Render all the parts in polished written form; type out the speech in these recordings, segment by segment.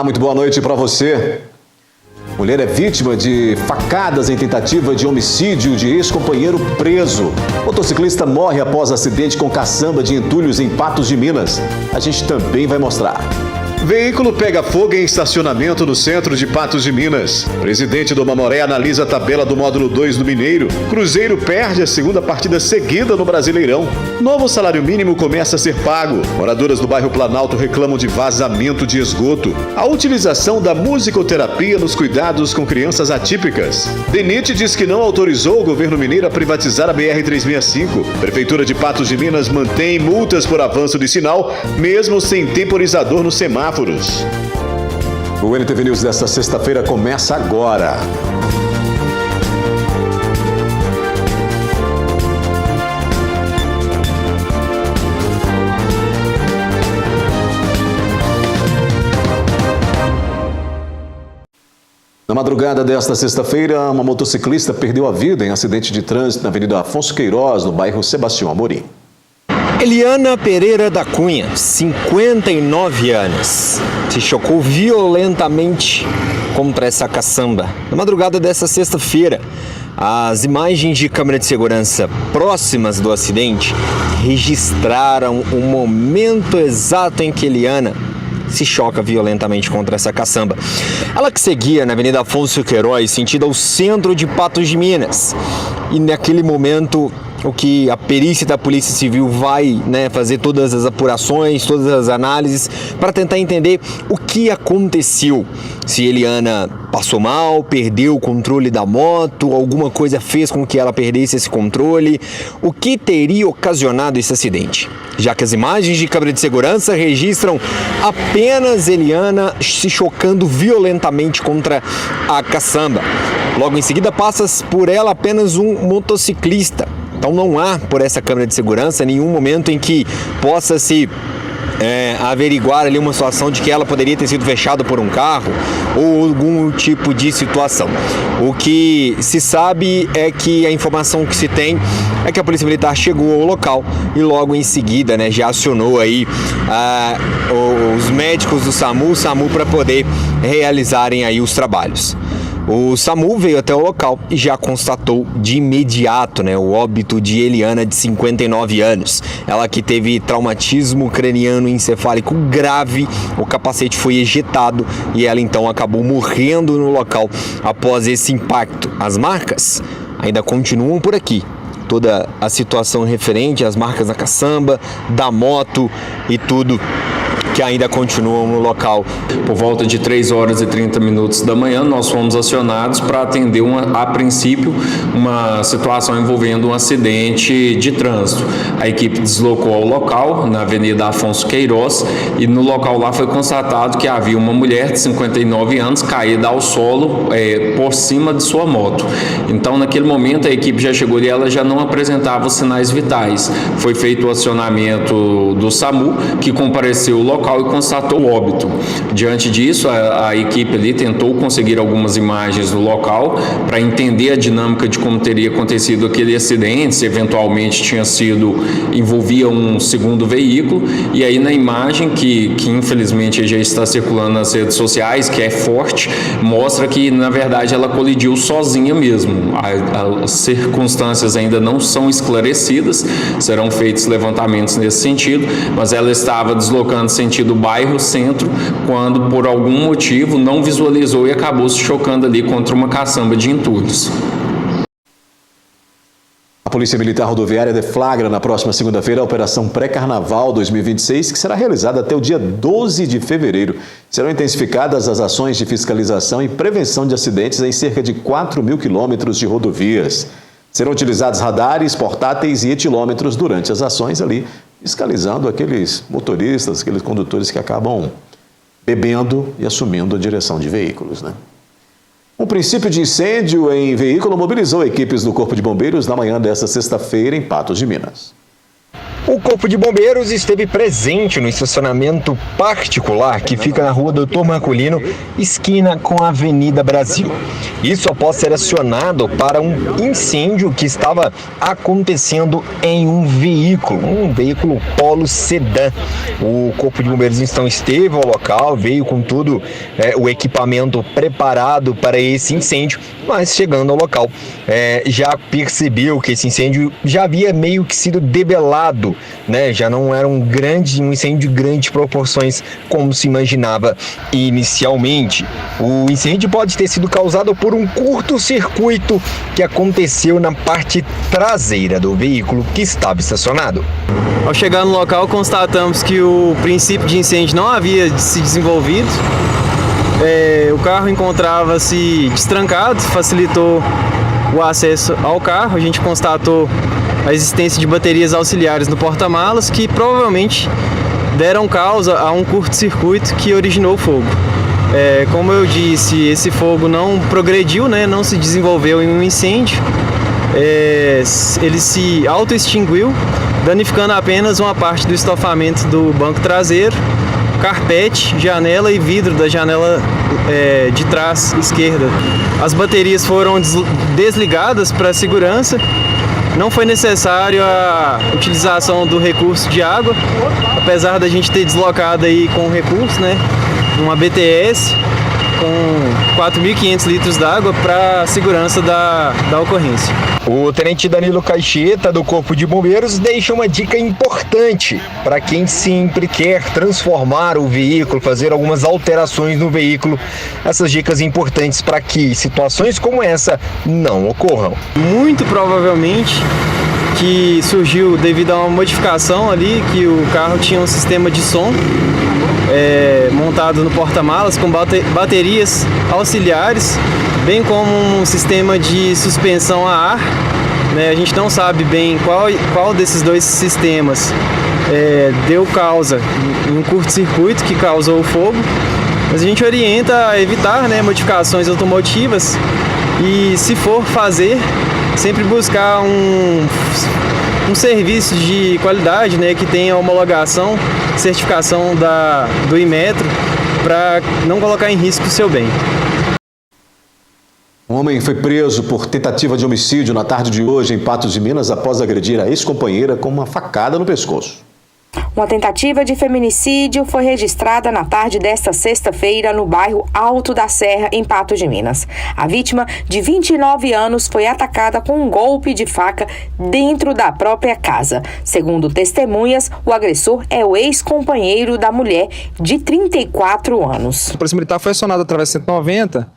muito boa noite para você. Mulher é vítima de facadas em tentativa de homicídio de ex-companheiro preso. Motociclista morre após acidente com caçamba de entulhos em Patos de Minas. A gente também vai mostrar. Veículo pega fogo em estacionamento no centro de Patos de Minas. Presidente do Mamoré analisa a tabela do módulo 2 do Mineiro. Cruzeiro perde a segunda partida seguida no Brasileirão. Novo salário mínimo começa a ser pago. Moradoras do bairro Planalto reclamam de vazamento de esgoto. A utilização da musicoterapia nos cuidados com crianças atípicas. DENIT diz que não autorizou o governo mineiro a privatizar a BR-365. Prefeitura de Patos de Minas mantém multas por avanço de sinal, mesmo sem temporizador no semáforo. O NTV News desta sexta-feira começa agora. Na madrugada desta sexta-feira, uma motociclista perdeu a vida em acidente de trânsito na Avenida Afonso Queiroz, no bairro Sebastião Amorim. Eliana Pereira da Cunha, 59 anos, se chocou violentamente contra essa caçamba. Na madrugada desta sexta-feira, as imagens de câmera de segurança próximas do acidente registraram o momento exato em que Eliana se choca violentamente contra essa caçamba. Ela que seguia na Avenida Afonso Queiroz, sentido ao centro de Patos de Minas. E naquele momento, o que a perícia da Polícia Civil vai fazer todas as apurações, todas as análises, para tentar entender o que aconteceu. Se Eliana passou mal, perdeu o controle da moto, alguma coisa fez com que ela perdesse esse controle, o que teria ocasionado esse acidente. Já que as imagens de câmera de segurança registram apenas Eliana se chocando violentamente contra a caçamba. Logo em seguida passa por ela apenas um motociclista. Então não há, por essa câmera de segurança, nenhum momento em que possa se averiguar ali uma situação de que ela poderia ter sido fechada por um carro ou algum tipo de situação. O que se sabe é que a informação que se tem é que a Polícia Militar chegou ao local e logo em seguida já acionou aí os médicos do SAMU para poder realizarem aí os trabalhos. O SAMU veio até o local e já constatou de imediato o óbito de Eliana, de 59 anos. Ela que teve traumatismo craniano encefálico grave, o capacete foi ejetado e ela então acabou morrendo no local após esse impacto. As marcas ainda continuam por aqui. Toda a situação referente às marcas da caçamba, da moto e tudo que ainda continuam no local. Por volta de 3h30 da manhã, nós fomos acionados para atender, a princípio, uma situação envolvendo um acidente de trânsito. A equipe deslocou ao local, na Avenida Afonso Queiroz, e no local lá foi constatado que havia uma mulher de 59 anos caída ao solo por cima de sua moto. Então, naquele momento, a equipe já chegou e ela já não apresentava os sinais vitais. Foi feito o acionamento do SAMU, que compareceu ao local e constatou o óbito. Diante disso, a equipe ali tentou conseguir algumas imagens do local para entender a dinâmica de como teria acontecido aquele acidente, se eventualmente envolvia um segundo veículo, e aí na imagem que infelizmente já está circulando nas redes sociais, que é forte, mostra que na verdade ela colidiu sozinha mesmo. As circunstâncias ainda não são esclarecidas, serão feitos levantamentos nesse sentido, mas ela estava deslocando sentido bairro centro, quando por algum motivo não visualizou e acabou se chocando ali contra uma caçamba de entulhos. A Polícia Militar Rodoviária deflagra na próxima segunda-feira a Operação Pré-Carnaval 2026, que será realizada até o dia 12 de fevereiro. Serão intensificadas as ações de fiscalização e prevenção de acidentes em cerca de 4.000 quilômetros de rodovias. Serão utilizados radares, portáteis e etilômetros durante as ações ali, fiscalizando aqueles motoristas, aqueles condutores que acabam bebendo e assumindo a direção de veículos, Um princípio de incêndio em veículo mobilizou equipes do Corpo de Bombeiros na manhã desta sexta-feira em Patos de Minas. O Corpo de Bombeiros esteve presente no estacionamento particular que fica na rua Doutor Marculino, esquina com a Avenida Brasil. Isso após ser acionado para um incêndio que estava acontecendo em um veículo Polo sedã. O Corpo de Bombeiros então esteve ao local, veio com tudo o equipamento preparado para esse incêndio, mas chegando ao local já percebeu que esse incêndio já havia meio que sido debelado, né? Já não era um incêndio de grandes proporções como se imaginava inicialmente. O incêndio pode ter sido causado por um curto-circuito que aconteceu na parte traseira do veículo que estava estacionado. Ao chegar no local, constatamos que o princípio de incêndio não havia se desenvolvido. O carro encontrava-se destrancado, facilitou o acesso ao carro. A gente constatou a existência de baterias auxiliares no porta-malas que provavelmente deram causa a um curto-circuito que originou o fogo. Como eu disse, esse fogo não progrediu, né, não se desenvolveu em um incêndio. Ele se auto-extinguiu, danificando apenas uma parte do estofamento do banco traseiro, carpete, janela e vidro da janela de trás esquerda. As baterias foram desligadas para segurança. Não foi necessário a utilização do recurso de água, apesar da gente ter deslocado aí com o recurso, né, uma BTS com 4.500 litros d'água para segurança da ocorrência. O tenente Danilo Caixeta, do Corpo de Bombeiros, deixa uma dica importante para quem sempre quer transformar o veículo, fazer algumas alterações no veículo. Essas dicas importantes para que situações como essa não ocorram. Muito provavelmente que surgiu devido a uma modificação ali, que o carro tinha um sistema de som montado no porta-malas com baterias auxiliares, bem como um sistema de suspensão a ar. A gente não sabe bem qual desses dois sistemas deu causa em um curto-circuito que causou o fogo, mas a gente orienta a evitar, modificações automotivas e, se for fazer, sempre buscar um serviço de qualidade, que tenha homologação, certificação do Inmetro, para não colocar em risco o seu bem. Um homem foi preso por tentativa de homicídio na tarde de hoje em Patos de Minas após agredir a ex-companheira com uma facada no pescoço. Uma tentativa de feminicídio foi registrada na tarde desta sexta-feira no bairro Alto da Serra, em Patos de Minas. A vítima, de 29 anos, foi atacada com um golpe de faca dentro da própria casa. Segundo testemunhas, o agressor é o ex-companheiro da mulher, de 34 anos. A Polícia Militar foi acionada através do 190,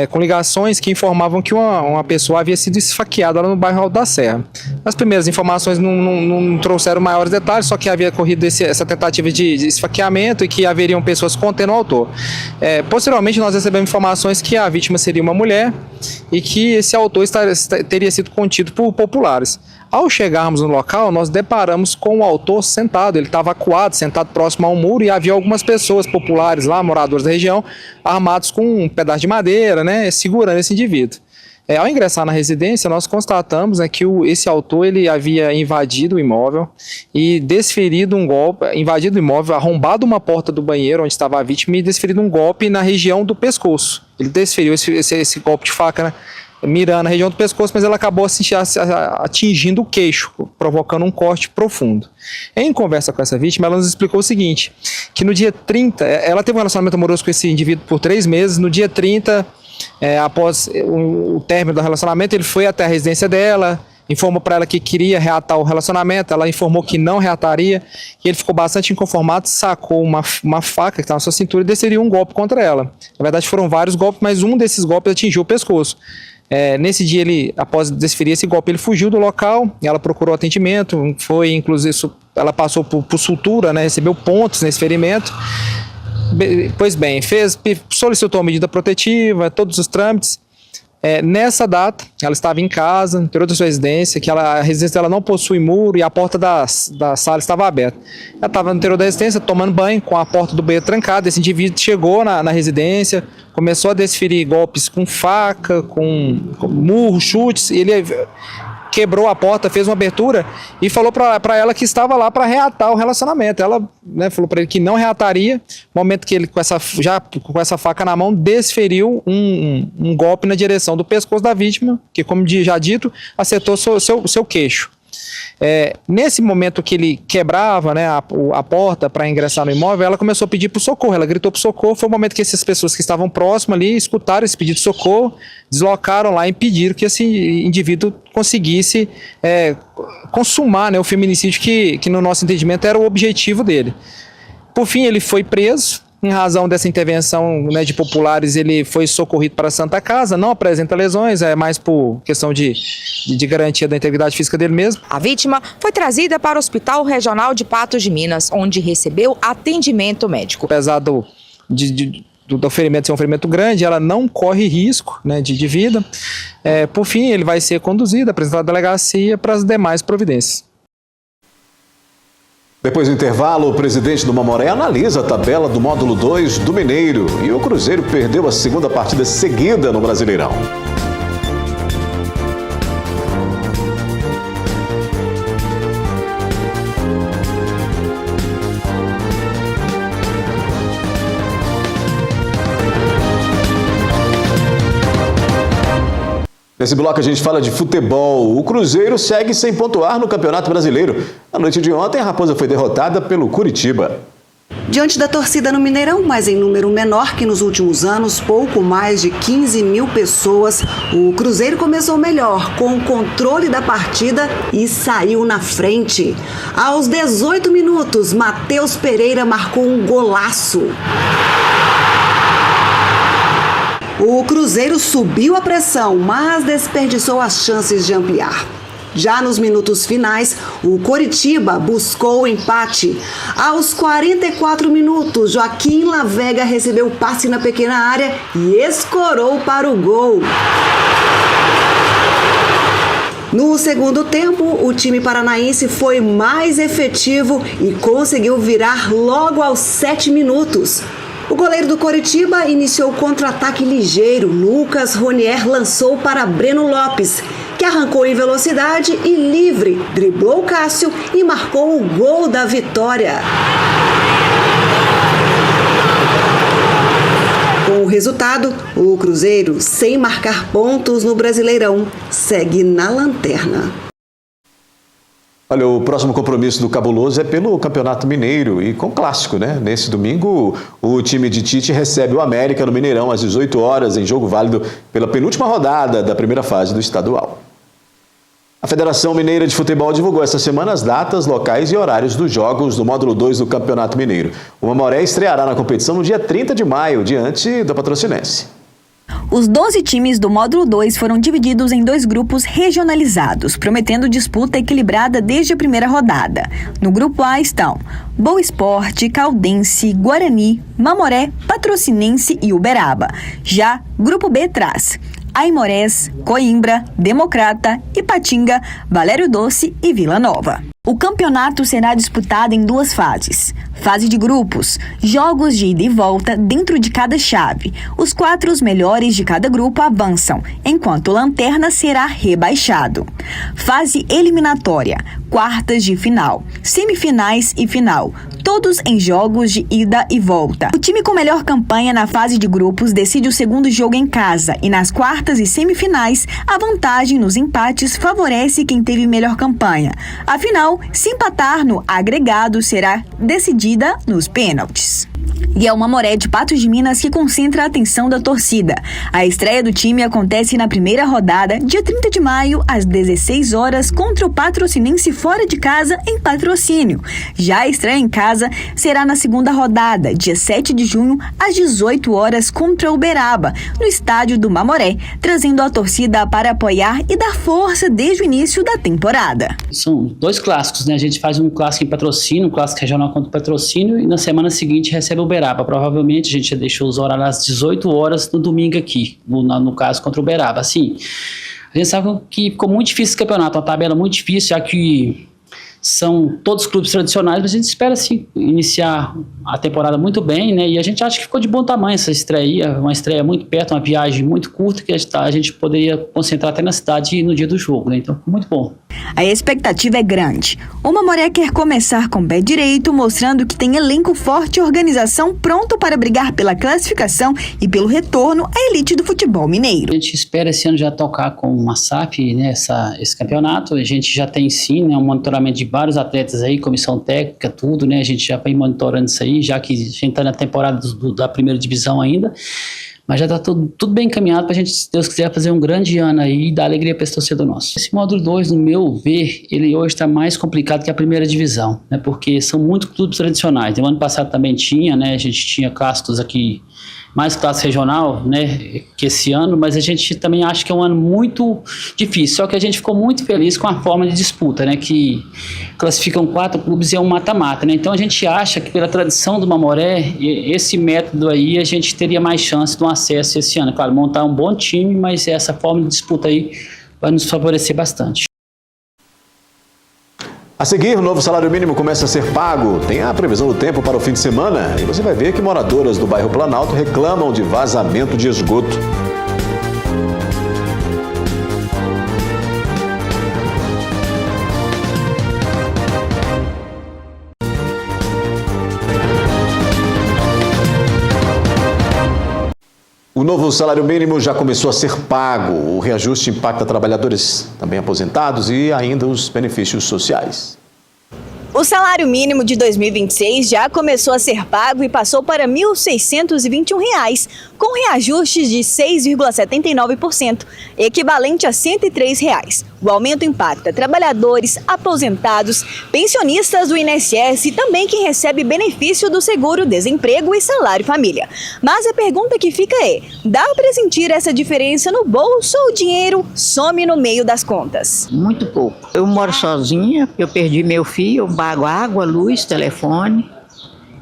com ligações que informavam que uma pessoa havia sido esfaqueada lá no bairro Alto da Serra. As primeiras informações não trouxeram maiores detalhes, só que havia ocorrido essa tentativa de esfaqueamento e que haveriam pessoas contendo o autor. Posteriormente, nós recebemos informações que a vítima seria uma mulher e que esse autor teria sido contido por populares. Ao chegarmos no local, nós deparamos com o autor sentado. Ele estava acuado, sentado próximo a um muro, e havia algumas pessoas populares lá, moradores da região, armados com um pedaço de madeira, segurando esse indivíduo. Ao ingressar na residência, nós constatamos que esse autor ele havia invadido o imóvel e desferido um golpe, invadido o imóvel, arrombado uma porta do banheiro onde estava a vítima e desferido um golpe na região do pescoço. Ele desferiu esse golpe de faca, mirando a região do pescoço, mas ela acabou atingindo o queixo, provocando um corte profundo. Em conversa com essa vítima, ela nos explicou o seguinte, que no dia 30, ela teve um relacionamento amoroso com esse indivíduo por 3 meses, no dia 30, após o término do relacionamento, ele foi até a residência dela, informou para ela que queria reatar o relacionamento, ela informou que não reataria, e ele ficou bastante inconformado, sacou uma faca que estava na sua cintura e desferiu um golpe contra ela. Na verdade foram vários golpes, mas um desses golpes atingiu o pescoço. Nesse dia, após desferir esse golpe, ele fugiu do local, ela procurou atendimento, ela passou por sutura, recebeu pontos nesse ferimento. Pois bem, solicitou a medida protetiva, todos os trâmites. Nessa data, ela estava em casa, no interior da sua residência, a residência dela não possui muro e a porta da sala estava aberta. Ela estava no interior da residência, tomando banho, com a porta do banheiro trancada. Esse indivíduo chegou na residência, começou a desferir golpes com faca, com murro, chutes, e ele quebrou a porta, fez uma abertura e falou para ela que estava lá para reatar o relacionamento. Ela, né, falou para ele que não reataria. No momento que ele, com essa faca na mão, desferiu um golpe na direção do pescoço da vítima, que, como já dito, acertou seu queixo. Nesse momento que ele quebrava, né, a porta para ingressar no imóvel, ela começou a pedir por socorro, ela gritou por socorro. Foi o momento que essas pessoas que estavam próximas ali escutaram esse pedido de socorro, deslocaram lá e impediram que esse indivíduo conseguisse consumar, né, o feminicídio que no nosso entendimento era o objetivo dele. Por fim, ele foi preso. Em razão dessa intervenção, né, de populares, ele foi socorrido para a Santa Casa, não apresenta lesões, é mais por questão de garantia da integridade física dele mesmo. A vítima foi trazida para o Hospital Regional de Patos de Minas, onde recebeu atendimento médico. Apesar do ferimento ser um ferimento grande, ela não corre risco, né, de vida. Por fim, ele vai ser conduzido, apresentado à delegacia para as demais providências. Depois do intervalo, o presidente do Mamoré analisa a tabela do módulo 2 do Mineiro e o Cruzeiro perdeu a segunda partida seguida no Brasileirão. Nesse bloco a gente fala de futebol. O Cruzeiro segue sem pontuar no Campeonato Brasileiro. Na noite de ontem, a Raposa foi derrotada pelo Curitiba. Diante da torcida no Mineirão, mas em número menor que nos últimos anos, pouco mais de 15 mil pessoas, o Cruzeiro começou melhor, com o controle da partida e saiu na frente. Aos 18 minutos, Matheus Pereira marcou um golaço. O Cruzeiro subiu a pressão, mas desperdiçou as chances de ampliar. Já nos minutos finais, o Coritiba buscou o empate. Aos 44 minutos, Joaquim Lavega recebeu o passe na pequena área e escorou para o gol. No segundo tempo, o time paranaense foi mais efetivo e conseguiu virar logo aos 7 minutos. O goleiro do Coritiba iniciou o contra-ataque ligeiro. Lucas Ronier lançou para Breno Lopes, que arrancou em velocidade e livre, driblou Cássio e marcou o gol da vitória. Com o resultado, o Cruzeiro, sem marcar pontos no Brasileirão, segue na lanterna. Olha, o próximo compromisso do Cabuloso é pelo Campeonato Mineiro e com clássico, né? Nesse domingo, o time de Tite recebe o América no Mineirão às 18 horas, em jogo válido pela penúltima rodada da primeira fase do estadual. A Federação Mineira de Futebol divulgou essa semana as datas, locais e horários dos jogos do módulo 2 do Campeonato Mineiro. O Mamoré estreará na competição no dia 30 de maio, diante da Patrocinense. Os 12 times do módulo 2 foram divididos em 2 grupos regionalizados, prometendo disputa equilibrada desde a primeira rodada. No grupo A estão Boa Esporte, Caldense, Guarani, Mamoré, Patrocinense e Uberaba. Já grupo B traz Aimorés, Coimbra, Democrata, Ipatinga, Valério Doce e Vila Nova. O campeonato será disputado em 2 fases. Fase de grupos, jogos de ida e volta dentro de cada chave. Os 4 melhores de cada grupo avançam, enquanto o lanterna será rebaixado. Fase eliminatória, quartas de final, semifinais e final, todos em jogos de ida e volta. O time com melhor campanha na fase de grupos decide o segundo jogo em casa e nas quartas e semifinais, a vantagem nos empates favorece quem teve melhor campanha. Afinal, se empatar no agregado, será decidida nos pênaltis. E é o Mamoré de Patos de Minas que concentra a atenção da torcida. A estreia do time acontece na primeira rodada, dia 30 de maio, às 16 horas, contra o Patrocinense fora de casa, em Patrocínio. Já a estreia em casa será na segunda rodada, dia 7 de junho, às 18 horas, contra o Uberaba, no estádio do Mamoré, trazendo a torcida para apoiar e dar força desde o início da temporada. São 2 clássicos, né? A gente faz um clássico em Patrocínio, um clássico regional contra o Patrocínio, e na semana seguinte recebe o Uberaba. Provavelmente a gente já deixou os horários às 18 horas no domingo aqui, no caso contra o Uberaba. Assim, a gente sabe que ficou muito difícil esse campeonato, uma tabela muito difícil, já que são todos clubes tradicionais, mas a gente espera sim iniciar a temporada muito bem, né? E a gente acha que ficou de bom tamanho essa estreia, uma estreia muito perto, uma viagem muito curta que a gente poderia concentrar até na cidade no dia do jogo, né? Então, muito bom. A expectativa é grande. O Mamoré quer começar com o pé direito, mostrando que tem elenco forte e organização pronto para brigar pela classificação e pelo retorno à elite do futebol mineiro. A gente espera esse ano já tocar com uma SAF, né, esse campeonato. A gente já tem sim, né, um monitoramento de vários atletas aí, comissão técnica, tudo, né? A gente já vem monitorando isso aí, já que a gente está na temporada da primeira divisão ainda. Mas já está tudo bem encaminhado para a gente, se Deus quiser, fazer um grande ano aí e dar alegria para esse torcedor nosso. Esse módulo 2, no meu ver, ele hoje está mais complicado que a primeira divisão, né? Porque são muitos clubes tradicionais. No ano passado também tinha, né? A gente tinha clássicos aqui, mais classe regional, né, que esse ano, mas a gente também acha que é um ano muito difícil, só que a gente ficou muito feliz com a forma de disputa, né, que classificam 4 clubes e é um mata-mata, né, então a gente acha que pela tradição do Mamoré, esse método aí a gente teria mais chance de um acesso esse ano, claro, montar um bom time, mas essa forma de disputa aí vai nos favorecer bastante. A seguir, o novo salário mínimo começa a ser pago. Tem a previsão do tempo para o fim de semana e você vai ver que moradoras do bairro Planalto reclamam de vazamento de esgoto. O novo salário mínimo já começou a ser pago. O reajuste impacta trabalhadores também aposentados e ainda os benefícios sociais. O salário mínimo de 2026 já começou a ser pago e passou para R$ 1.621, com reajustes de 6,79%, equivalente a R$ 103. O aumento impacta trabalhadores, aposentados, pensionistas do INSS e também quem recebe benefício do seguro-desemprego e salário-família. Mas a pergunta que fica é, dá para sentir essa diferença no bolso ou o dinheiro some no meio das contas? Muito pouco. Eu moro sozinha, eu perdi meu filho, eu pago água, luz, telefone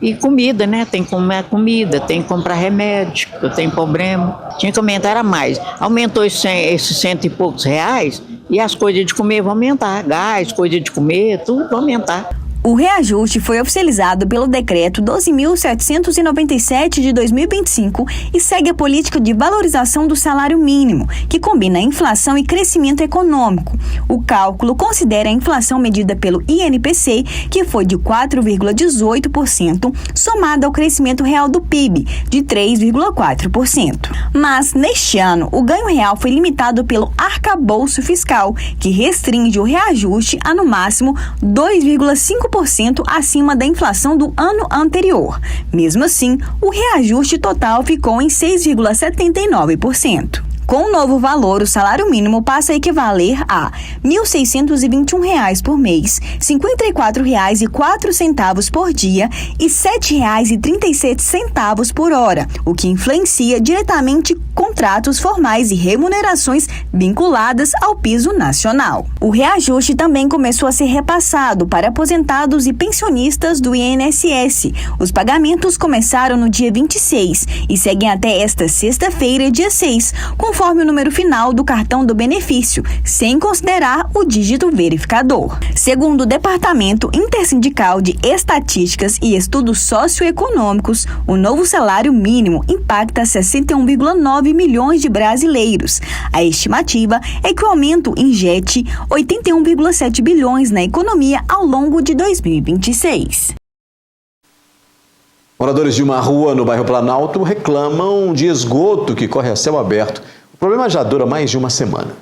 e comida, né? Tem que comer comida, tem que comprar remédio, eu tenho problema. Tinha que aumentar a mais. Aumentou esses 100 e poucos reais e as coisas de comer vão aumentar. Gás, coisa de comer, tudo vai aumentar. O reajuste foi oficializado pelo Decreto 12.797 de 2025 e segue a política de valorização do salário mínimo, que combina inflação e crescimento econômico. O cálculo considera a inflação medida pelo INPC, que foi de 4,18%, somada ao crescimento real do PIB, de 3,4%. Mas, neste ano, o ganho real foi limitado pelo arcabouço fiscal, que restringe o reajuste a, no máximo, 2,5% acima da inflação do ano anterior. Mesmo assim, o reajuste total ficou em 6,79%. Com o novo valor, o salário mínimo passa a equivaler a R$ 1.621 por mês, R$ 54,04 por dia e R$ 7,37 por hora, o que influencia diretamente contratos formais e remunerações vinculadas ao piso nacional. O reajuste também começou a ser repassado para aposentados e pensionistas do INSS. Os pagamentos começaram no dia 26 e seguem até esta sexta-feira, dia 6, conforme o número final do cartão do benefício, sem considerar o dígito verificador. Segundo o Departamento Intersindical de Estatísticas e Estudos Socioeconômicos, o novo salário mínimo impacta 61,9 milhões de brasileiros. A estimativa é que o aumento injete 81,7 bilhões na economia ao longo de 2026. Moradores de uma rua no bairro Planalto reclamam de esgoto que corre a céu aberto. O problema já dura mais de uma semana.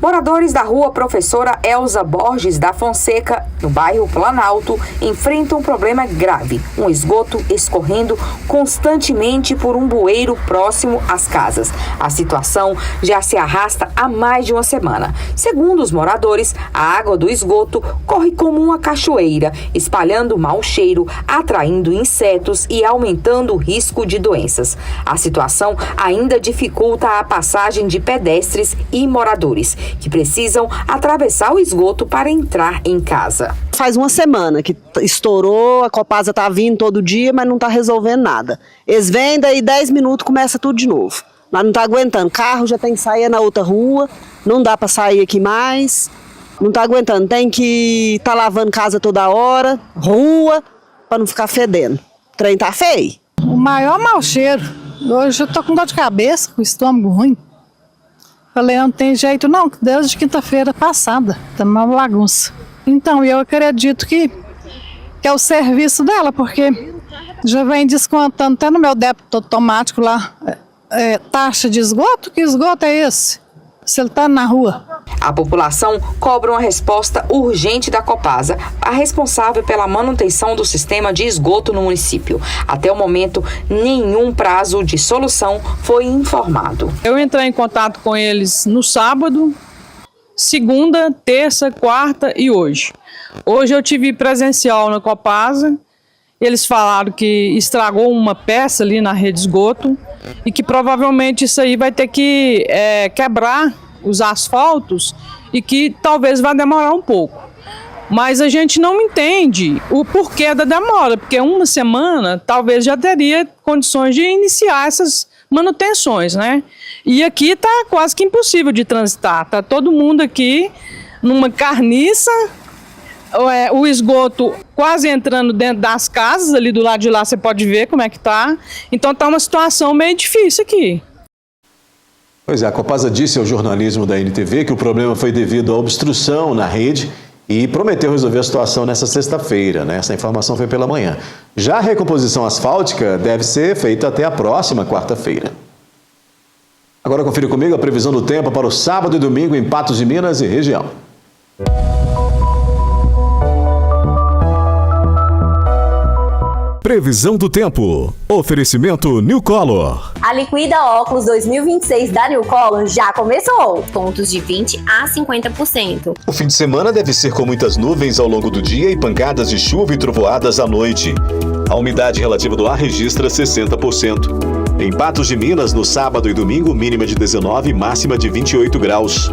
Moradores da rua Professora Elza Borges da Fonseca, no bairro Planalto, enfrentam um problema grave, um esgoto escorrendo constantemente por um bueiro próximo às casas. A situação já se arrasta há mais de uma semana. Segundo os moradores, a água do esgoto corre como uma cachoeira, espalhando mau cheiro, atraindo insetos e aumentando o risco de doenças. A situação ainda dificulta a passagem de pedestres e moradores, que precisam atravessar o esgoto para entrar em casa. Faz uma semana que estourou, a Copasa está vindo todo dia, mas não está resolvendo nada. Eles vêm, daí 10 minutos começa tudo de novo. Nós não está aguentando, carro já tem que sair na outra rua, não dá para sair aqui mais. Não tá aguentando, tem que tá lavando casa toda hora, rua, pra não ficar fedendo. O trem tá feio. O maior mau cheiro. Hoje eu tô com dor de cabeça, com o estômago ruim. Falei, não tem jeito não, desde quinta-feira passada, tá uma bagunça. Então, eu acredito que é o serviço dela, porque já vem descontando até no meu débito automático lá, taxa de esgoto. Que esgoto é esse? Se ele está na rua. A população cobra uma resposta urgente da Copasa, a responsável pela manutenção do sistema de esgoto no município. Até o momento, nenhum prazo de solução foi informado. Eu entrei em contato com eles no sábado, segunda, terça, quarta e hoje. Hoje eu tive presencial na Copasa. Eles falaram que estragou uma peça ali na rede de esgoto e que provavelmente isso aí vai ter que quebrar os asfaltos e que talvez vá demorar um pouco. Mas a gente não entende o porquê da demora, porque uma semana talvez já teria condições de iniciar essas manutenções, né? E aqui está quase que impossível de transitar, está todo mundo aqui numa carniça, o esgoto quase entrando dentro das casas, ali do lado de lá você pode ver como é que tá. Então tá uma situação meio difícil aqui. Pois é, a Copasa disse ao jornalismo da NTV que o problema foi devido à obstrução na rede e prometeu resolver a situação nessa sexta-feira, né? Essa informação foi pela manhã. Já a recomposição asfáltica deve ser feita até a próxima quarta-feira. Agora confira comigo a previsão do tempo para o sábado e domingo em Patos de Minas e região. Previsão do tempo. Oferecimento New Color. A Liquida Óculos 2026 da New Color já começou. Pontos de 20% a 50%. O fim de semana deve ser com muitas nuvens ao longo do dia e pancadas de chuva e trovoadas à noite. A umidade relativa do ar registra 60%. Em Patos de Minas, no sábado e domingo, mínima de 19 e máxima de 28 graus.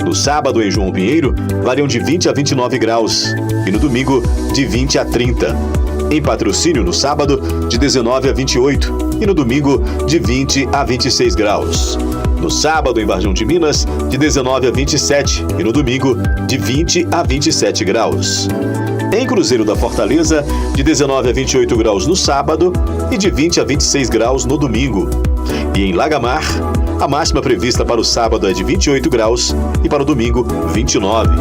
No sábado, em João Pinheiro, variam de 20 a 29 graus. E no domingo, de 20 a 30. Em Patrocínio, no sábado, de 19 a 28 e no domingo, de 20 a 26 graus. No sábado, em Varjão de Minas, de 19 a 27 e no domingo, de 20 a 27 graus. Em Cruzeiro da Fortaleza, de 19 a 28 graus no sábado e de 20 a 26 graus no domingo. E em Lagamar, a máxima prevista para o sábado é de 28 graus e para o domingo, 29.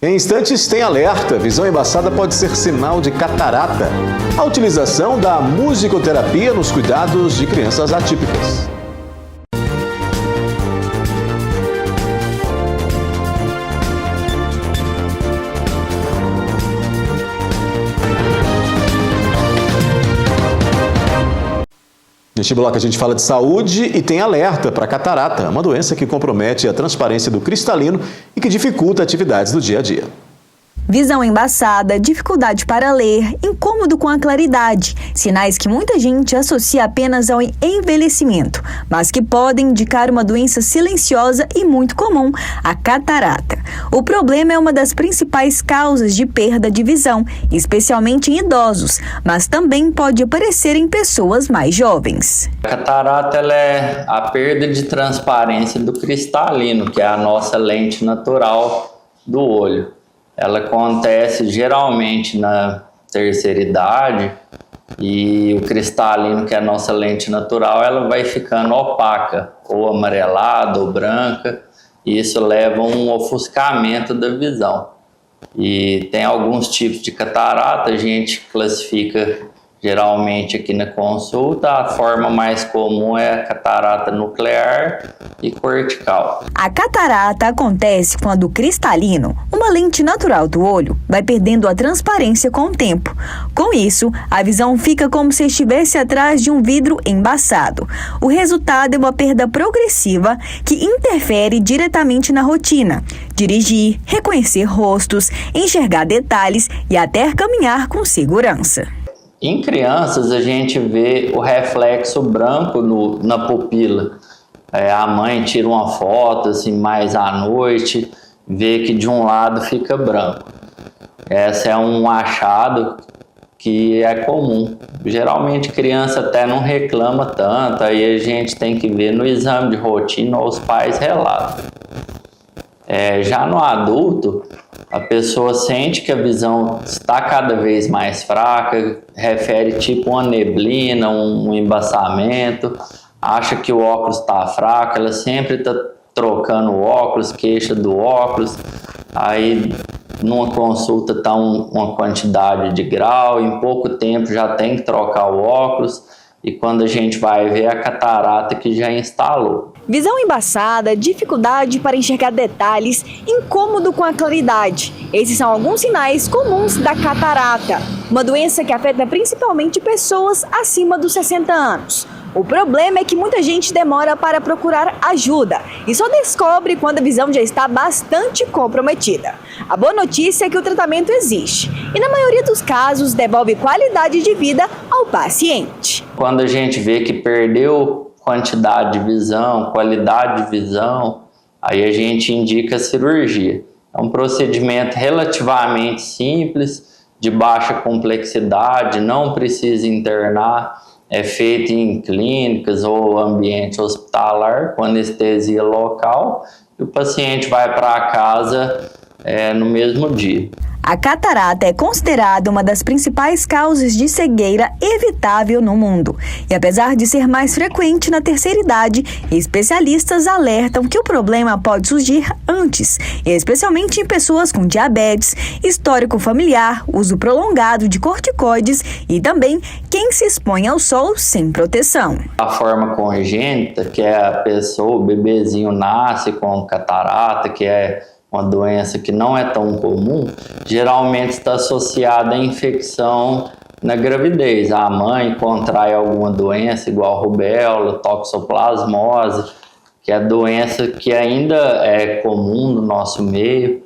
Em instantes tem alerta, visão embaçada pode ser sinal de catarata. A utilização da musicoterapia nos cuidados de crianças atípicas. Neste bloco a gente fala de saúde e tem alerta para catarata, uma doença que compromete a transparência do cristalino e que dificulta atividades do dia a dia. Visão embaçada, dificuldade para ler, incômodo com a claridade, sinais que muita gente associa apenas ao envelhecimento, mas que podem indicar uma doença silenciosa e muito comum, a catarata. O problema é uma das principais causas de perda de visão, especialmente em idosos, mas também pode aparecer em pessoas mais jovens. A catarata ela é a perda de transparência do cristalino, que é a nossa lente natural do olho. Ela acontece geralmente na terceira idade e o cristalino, que é a nossa lente natural, ela vai ficando opaca, ou amarelada, ou branca, e isso leva a um ofuscamento da visão. E tem alguns tipos de catarata, a gente classifica geralmente aqui na consulta. A forma mais comum é a catarata nuclear e cortical. A catarata acontece quando o cristalino, uma lente natural do olho, vai perdendo a transparência com o tempo. Com isso, a visão fica como se estivesse atrás de um vidro embaçado. O resultado é uma perda progressiva que interfere diretamente na rotina. Dirigir, reconhecer rostos, enxergar detalhes e até caminhar com segurança. Em crianças, a gente vê o reflexo branco na pupila. A mãe tira uma foto assim, mais à noite, vê que de um lado fica branco. Esse é um achado que é comum. Geralmente criança até não reclama tanto, aí a gente tem que ver no exame de rotina ou os pais relatam. Já no adulto, a pessoa sente que a visão está cada vez mais fraca, refere tipo uma neblina, um embaçamento, acha que o óculos está fraco, ela sempre está trocando o óculos, queixa do óculos, aí numa consulta está uma quantidade de grau, em pouco tempo já tem que trocar o óculos, e quando a gente vai ver a catarata que já instalou. Visão embaçada, dificuldade para enxergar detalhes, incômodo com a claridade. Esses são alguns sinais comuns da catarata, uma doença que afeta principalmente pessoas acima dos 60 anos. O problema é que muita gente demora para procurar ajuda e só descobre quando a visão já está bastante comprometida. A boa notícia é que o tratamento existe e, na maioria dos casos, devolve qualidade de vida ao paciente. Quando a gente vê que perdeu quantidade de visão, qualidade de visão, aí a gente indica a cirurgia. É um procedimento relativamente simples, de baixa complexidade, não precisa internar, é feito em clínicas ou ambiente hospitalar, com anestesia local, e o paciente vai para casa no mesmo dia. A catarata é considerada uma das principais causas de cegueira evitável no mundo. E apesar de ser mais frequente na terceira idade, especialistas alertam que o problema pode surgir antes, especialmente em pessoas com diabetes, histórico familiar, uso prolongado de corticoides e também quem se expõe ao sol sem proteção. A forma congênita, que é a pessoa, o bebezinho nasce com catarata, que é uma doença que não é tão comum, geralmente está associada à infecção na gravidez. A mãe contrai alguma doença, igual rubéola, toxoplasmose, que é doença que ainda é comum no nosso meio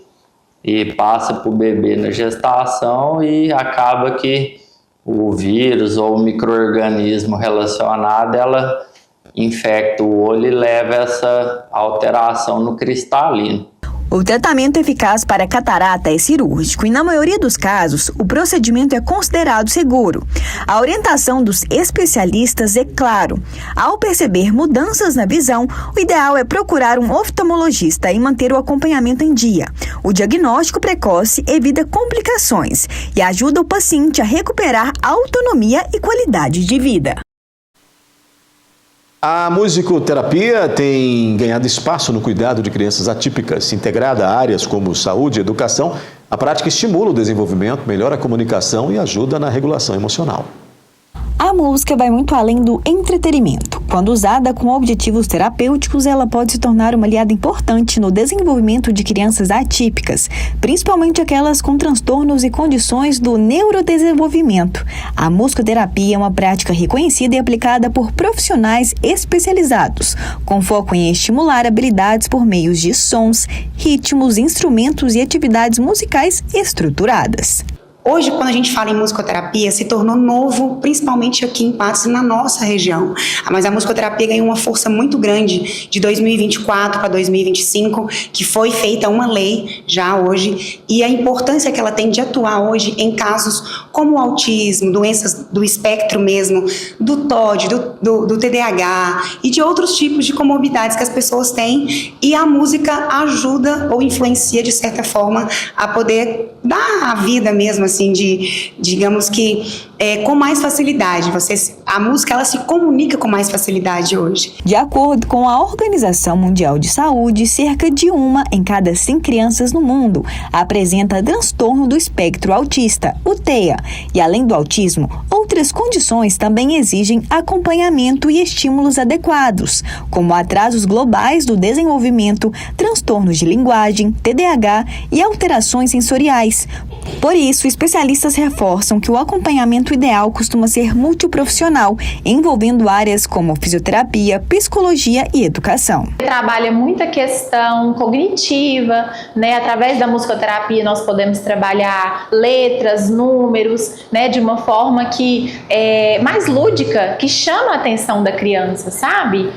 e passa para o bebê na gestação e acaba que o vírus ou o micro-organismo relacionado, ela infecta o olho e leva essa alteração no cristalino. O tratamento eficaz para a catarata é cirúrgico e, na maioria dos casos, o procedimento é considerado seguro. A orientação dos especialistas é claro. Ao perceber mudanças na visão, o ideal é procurar um oftalmologista e manter o acompanhamento em dia. O diagnóstico precoce evita complicações e ajuda o paciente a recuperar autonomia e qualidade de vida. A musicoterapia tem ganhado espaço no cuidado de crianças atípicas. Integrada a áreas como saúde e educação, a prática estimula o desenvolvimento, melhora a comunicação e ajuda na regulação emocional. A música vai muito além do entretenimento. Quando usada com objetivos terapêuticos, ela pode se tornar uma aliada importante no desenvolvimento de crianças atípicas, principalmente aquelas com transtornos e condições do neurodesenvolvimento. A musicoterapia é uma prática reconhecida e aplicada por profissionais especializados, com foco em estimular habilidades por meios de sons, ritmos, instrumentos e atividades musicais estruturadas. Hoje, quando a gente fala em musicoterapia, se tornou novo, principalmente aqui em Patos e na nossa região. Mas a musicoterapia ganhou uma força muito grande de 2024 para 2025, que foi feita uma lei já hoje, e a importância que ela tem de atuar hoje em casos como o autismo, doenças do espectro mesmo, do TOD, do TDAH e de outros tipos de comorbidades que as pessoas têm, e a música ajuda ou influencia de certa forma a poder dar a vida mesmo, assim, digamos que com mais facilidade. A música, ela se comunica com mais facilidade hoje. De acordo com a Organização Mundial de Saúde, cerca de 1 em cada 100 crianças no mundo apresenta transtorno do espectro autista, o TEA. E além do autismo, outras condições também exigem acompanhamento e estímulos adequados, como atrasos globais do desenvolvimento, transtornos de linguagem, TDAH e alterações sensoriais. Por isso, especialistas reforçam que o acompanhamento ideal costuma ser multiprofissional, envolvendo áreas como fisioterapia, psicologia e educação. Trabalha muita questão cognitiva, né? Através da musicoterapia nós podemos trabalhar letras, números, né? De uma forma que é mais lúdica, que chama a atenção da criança, sabe?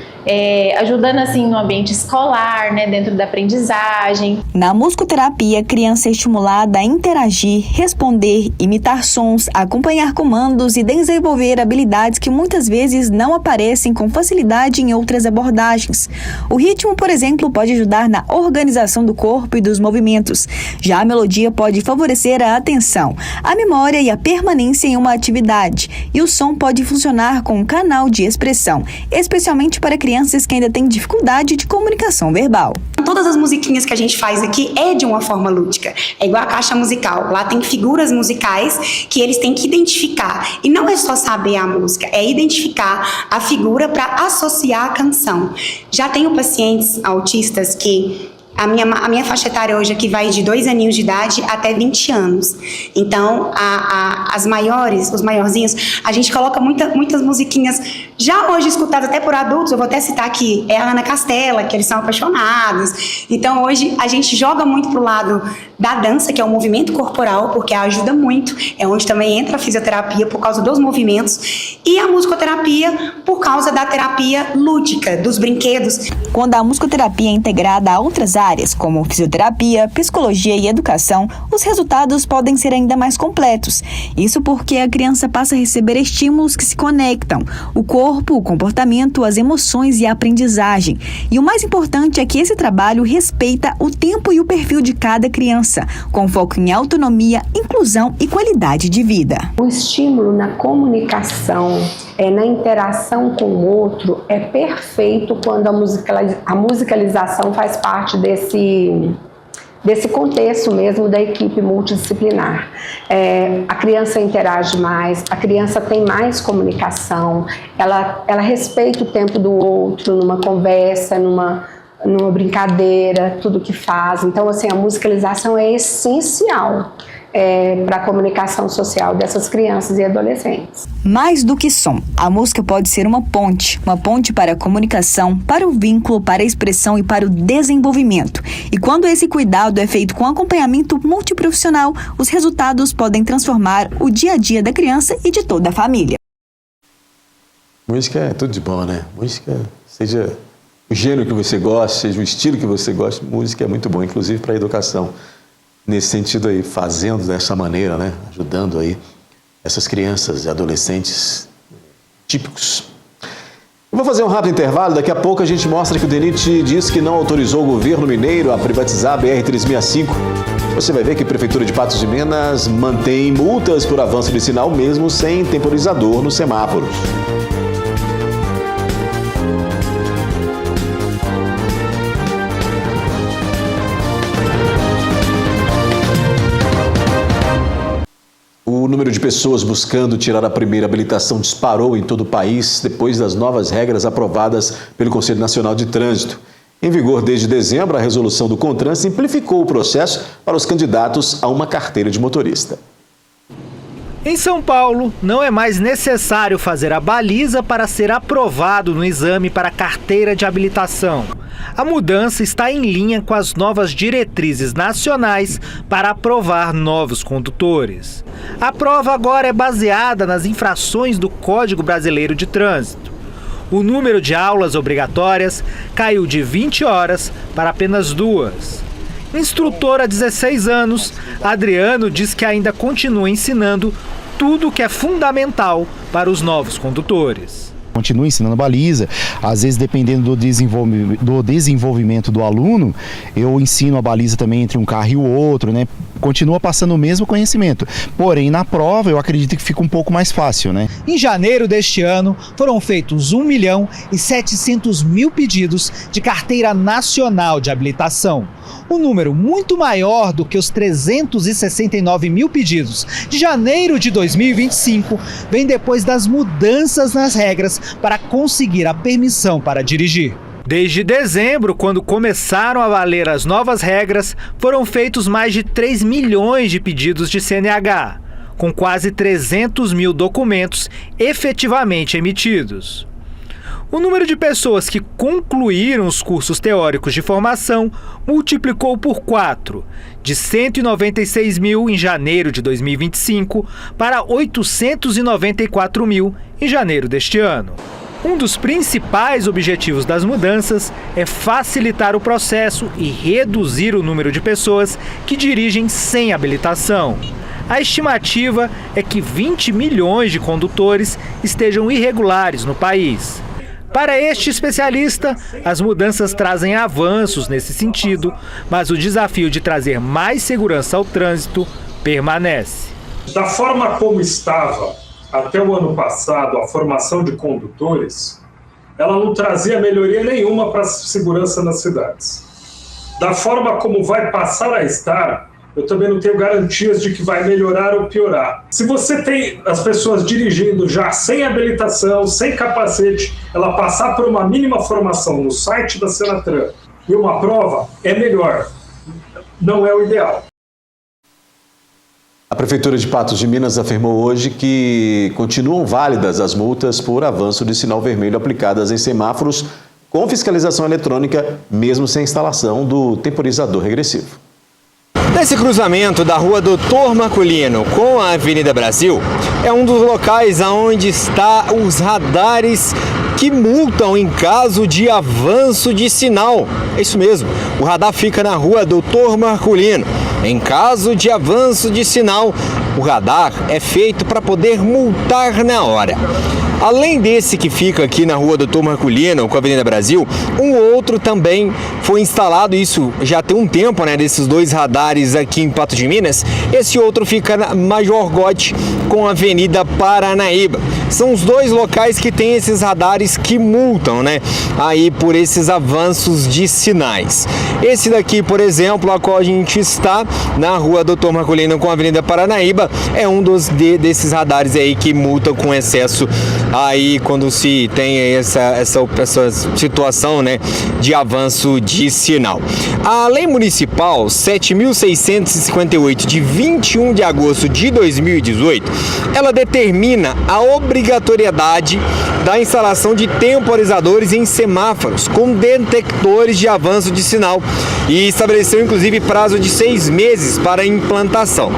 ajudando assim no ambiente escolar, né, dentro da aprendizagem. Na musicoterapia, a criança é estimulada a interagir, responder, imitar sons, acompanhar comandos e desenvolver habilidades que muitas vezes não aparecem com facilidade em outras abordagens. O ritmo, por exemplo, pode ajudar na organização do corpo e dos movimentos. Já a melodia pode favorecer a atenção, a memória e a permanência em uma atividade. E o som pode funcionar como um canal de expressão, especialmente para crianças que ainda têm dificuldade de comunicação verbal. Todas as musiquinhas que a gente faz aqui é de uma forma lúdica. É igual a caixa musical. Lá tem figuras musicais que eles têm que identificar. E não é só saber a música, é identificar a figura para associar a canção. Já tenho pacientes autistas que a minha faixa etária hoje aqui vai de 2 aninhos de idade até 20 anos. Então, as maiores, os maiorzinhos, a gente coloca muitas musiquinhas já hoje escutadas até por adultos. Eu vou até citar aqui, é a Ana Castela, que eles são apaixonados. Então, hoje a gente joga muito pro lado da dança, que é o movimento corporal, porque ajuda muito. É onde também entra a fisioterapia por causa dos movimentos. E a musicoterapia por causa da terapia lúdica, dos brinquedos. Quando a musicoterapia é integrada a outras áreas, como fisioterapia, psicologia e educação, os resultados podem ser ainda mais completos. Isso porque a criança passa a receber estímulos que se conectam: o corpo, o comportamento, as emoções e a aprendizagem. E o mais importante é que esse trabalho respeita o tempo e o perfil de cada criança, com foco em autonomia, inclusão e qualidade de vida. O estímulo na comunicação, na interação com o outro, é perfeito quando a musicalização faz parte desse contexto mesmo da equipe multidisciplinar. A criança interage mais, a criança tem mais comunicação, ela respeita o tempo do outro numa conversa, numa brincadeira, tudo que faz. Então, assim, a musicalização é essencial para a comunicação social dessas crianças e adolescentes. Mais do que som, a música pode ser uma ponte para a comunicação, para o vínculo, para a expressão e para o desenvolvimento. E quando esse cuidado é feito com acompanhamento multiprofissional, os resultados podem transformar o dia a dia da criança e de toda a família. Música é tudo de bom, né? Música, seja o gênero que você gosta, seja o estilo que você gosta, música é muito bom, inclusive para a educação. Nesse sentido aí, fazendo dessa maneira, né? Ajudando aí essas crianças e adolescentes típicos. Eu vou fazer um rápido intervalo, daqui a pouco a gente mostra que o DENIT diz que não autorizou o governo mineiro a privatizar a BR-365. Você vai ver que a Prefeitura de Patos de Minas mantém multas por avanço de sinal mesmo sem temporizador nos semáforos. O número de pessoas buscando tirar a primeira habilitação disparou em todo o país depois das novas regras aprovadas pelo Conselho Nacional de Trânsito. Em vigor desde dezembro, a resolução do CONTRAN simplificou o processo para os candidatos a uma carteira de motorista. Em São Paulo, não é mais necessário fazer a baliza para ser aprovado no exame para a carteira de habilitação. A mudança está em linha com as novas diretrizes nacionais para aprovar novos condutores. A prova agora é baseada nas infrações do Código Brasileiro de Trânsito. O número de aulas obrigatórias caiu de 20 horas para apenas 2. Instrutor há 16 anos, Adriano diz que ainda continua ensinando tudo o que é fundamental para os novos condutores. Continua ensinando baliza, às vezes dependendo do desenvolvimento do aluno, eu ensino a baliza também entre um carro e o outro, né? Continua passando o mesmo conhecimento, porém na prova eu acredito que fica um pouco mais fácil, né? Em janeiro deste ano foram feitos 1.700.000 pedidos de carteira nacional de habilitação. Um número muito maior do que os 369 mil pedidos de janeiro de 2025 vem depois das mudanças nas regras para conseguir a permissão para dirigir. Desde dezembro, quando começaram a valer as novas regras, foram feitos mais de 3 milhões de pedidos de CNH, com quase 300 mil documentos efetivamente emitidos. O número de pessoas que concluíram os cursos teóricos de formação multiplicou por 4, de 196 mil em janeiro de 2025 para 894 mil em janeiro deste ano. Um dos principais objetivos das mudanças é facilitar o processo e reduzir o número de pessoas que dirigem sem habilitação. A estimativa é que 20 milhões de condutores estejam irregulares no país. Para este especialista, as mudanças trazem avanços nesse sentido, mas o desafio de trazer mais segurança ao trânsito permanece. Da forma como estava até o ano passado a formação de condutores, ela não trazia melhoria nenhuma para a segurança nas cidades. Da forma como vai passar a estar, eu também não tenho garantias de que vai melhorar ou piorar. Se você tem as pessoas dirigindo já sem habilitação, sem capacete, ela passar por uma mínima formação no site da Senatran e uma prova, é melhor. Não é o ideal. A Prefeitura de Patos de Minas afirmou hoje que continuam válidas as multas por avanço de sinal vermelho aplicadas em semáforos com fiscalização eletrônica, mesmo sem instalação do temporizador regressivo. Nesse cruzamento da rua Doutor Marculino com a Avenida Brasil, é um dos locais onde estão os radares que multam em caso de avanço de sinal. É isso mesmo, o radar fica na rua Doutor Marculino. Em caso de avanço de sinal, o radar é feito para poder multar na hora. Além desse que fica aqui na rua Doutor Marculino com a Avenida Brasil, um outro também foi instalado, isso já tem um tempo, né, desses dois radares aqui em Patos de Minas. Esse outro fica na Major Gotti com a Avenida Paranaíba. São os dois locais que tem esses radares que multam, né, aí por esses avanços de sinais. Esse daqui, por exemplo, a qual a gente está na rua Doutor Marculino com a Avenida Paranaíba, é um desses radares aí que multam com excesso aí quando se tem essa situação, né, de avanço de sinal. A Lei Municipal 7.658 de 21 de agosto de 2018, ela determina a obrigatoriedade da instalação de temporizadores em semáforos com detectores de avanço de sinal e estabeleceu inclusive prazo de 6 meses para a implantação.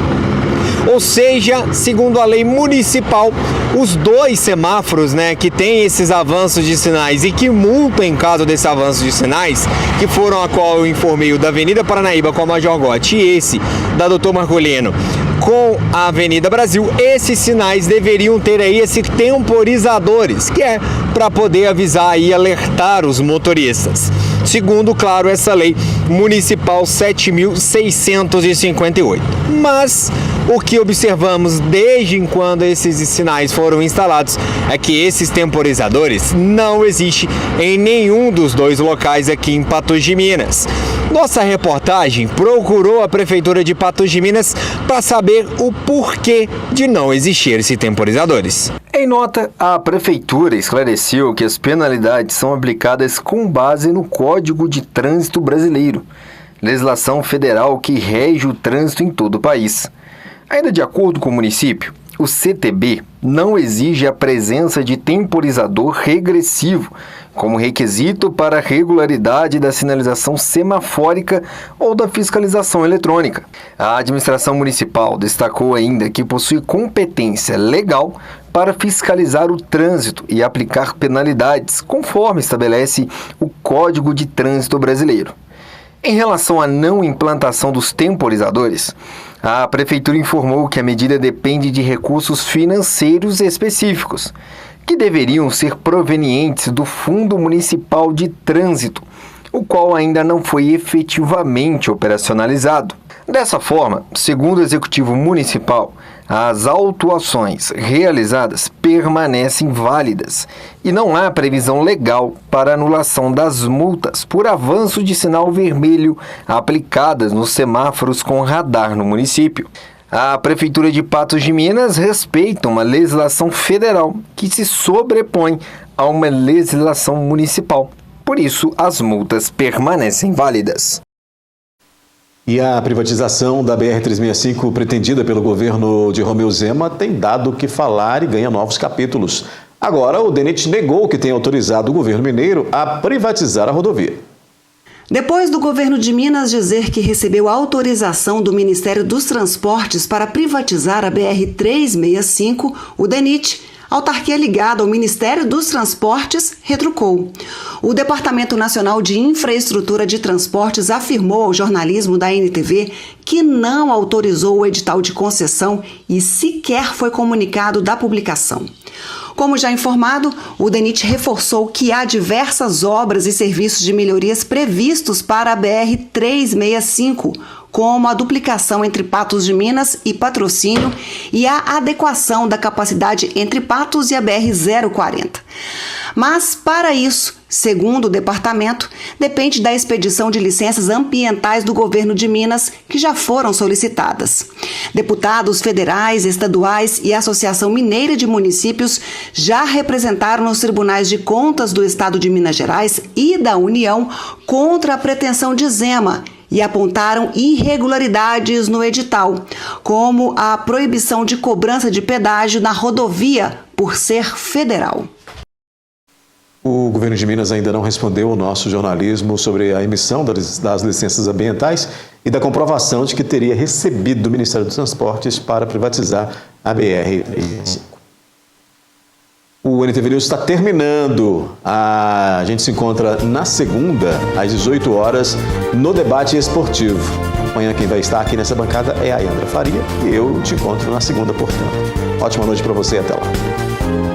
Ou seja, segundo a lei municipal, os dois semáforos, né, que tem esses avanços de sinais e que multam em caso desse avanço de sinais, que foram a qual eu informei, o da Avenida Paranaíba com a Major Gotti e esse da Doutor Marculino com a Avenida Brasil, esses sinais deveriam ter aí esses temporizadores, que é para poder avisar e alertar os motoristas. Segundo, claro, essa lei municipal 7.658. Mas o que observamos desde quando esses sinais foram instalados é que esses temporizadores não existem em nenhum dos dois locais aqui em Patos de Minas. Nossa reportagem procurou a Prefeitura de Patos de Minas para saber o porquê de não existir esses temporizadores. Em nota, a Prefeitura esclareceu que as penalidades são aplicadas com base no Código de Trânsito Brasileiro, legislação federal que rege o trânsito em todo o país. Ainda de acordo com o município, o CTB não exige a presença de temporizador regressivo como requisito para a regularidade da sinalização semafórica ou da fiscalização eletrônica. A administração municipal destacou ainda que possui competência legal para fiscalizar o trânsito e aplicar penalidades, conforme estabelece o Código de Trânsito Brasileiro. Em relação à não implantação dos temporizadores, a Prefeitura informou que a medida depende de recursos financeiros específicos, que deveriam ser provenientes do Fundo Municipal de Trânsito, o qual ainda não foi efetivamente operacionalizado. Dessa forma, segundo o Executivo Municipal, as autuações realizadas permanecem válidas e não há previsão legal para anulação das multas por avanço de sinal vermelho aplicadas nos semáforos com radar no município. A Prefeitura de Patos de Minas respeita uma legislação federal que se sobrepõe a uma legislação municipal. Por isso, as multas permanecem válidas. E a privatização da BR-365 pretendida pelo governo de Romeu Zema tem dado o que falar e ganha novos capítulos. Agora, o DENIT negou que tenha autorizado o governo mineiro a privatizar a rodovia. Depois do governo de Minas dizer que recebeu autorização do Ministério dos Transportes para privatizar a BR-365, o DENIT A autarquia ligada ao Ministério dos Transportes retrucou. O Departamento Nacional de Infraestrutura de Transportes afirmou ao jornalismo da NTV que não autorizou o edital de concessão e sequer foi comunicado da publicação. Como já informado, o DENIT reforçou que há diversas obras e serviços de melhorias previstos para a BR-365, como a duplicação entre Patos de Minas e Patrocínio e a adequação da capacidade entre Patos e a BR-040. Mas, para isso, segundo o departamento, depende da expedição de licenças ambientais do governo de Minas, que já foram solicitadas. Deputados federais, estaduais e a Associação Mineira de Municípios já representaram nos tribunais de contas do Estado de Minas Gerais e da União contra a pretensão de Zema e apontaram irregularidades no edital, como a proibição de cobrança de pedágio na rodovia por ser federal. O governo de Minas ainda não respondeu ao nosso jornalismo sobre a emissão das licenças ambientais e da comprovação de que teria recebido do Ministério dos Transportes para privatizar a BR-365. O NTV News está terminando. A gente se encontra na segunda, às 18 horas, no debate esportivo. Amanhã quem vai estar aqui nessa bancada é a Yandra Faria e eu te encontro na segunda, portanto. Ótima noite para você e até lá.